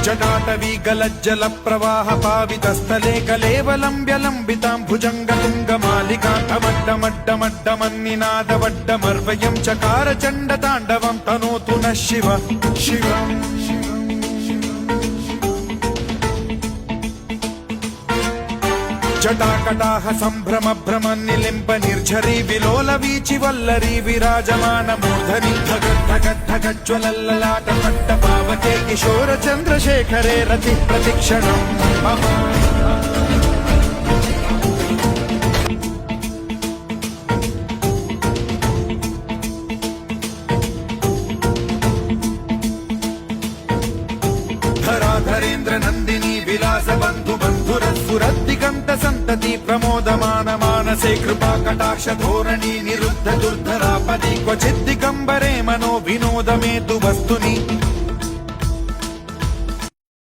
जटाटवी गलज्जल प्रवाह पावितस्थले कलेवलम्ब्यलम्बितां भुजङ्गतुङ्गमालिकान्तमड्डमड्डमड्डमन्निनादवड्डमर्वयं चकार चण्डताण्डवं तनोतु नः शिव शिवम् जटाकटाह सम्भ्रम भ्रम निलिम्ब निर्झरी विलोल वीचि वल्लरी विराजमान मूर्धनि धगद्धगद्धगज्ज्वलल्ललाट पट्ट पावके किशोर चन्द्रशेखरे रति प्रतिक्षणम् मम धराधरेन्द्र नन्दिनी विलास बन्धु बन्धुरस्फुरद्दिगन्त सन्तति प्रमोदमान मानसे कृपा कटाक्ष धोरणी निरुद्ध दुर्धरापदि क्वचिद्दिगम्बरे मनो विनोद मेतु वस्तुनि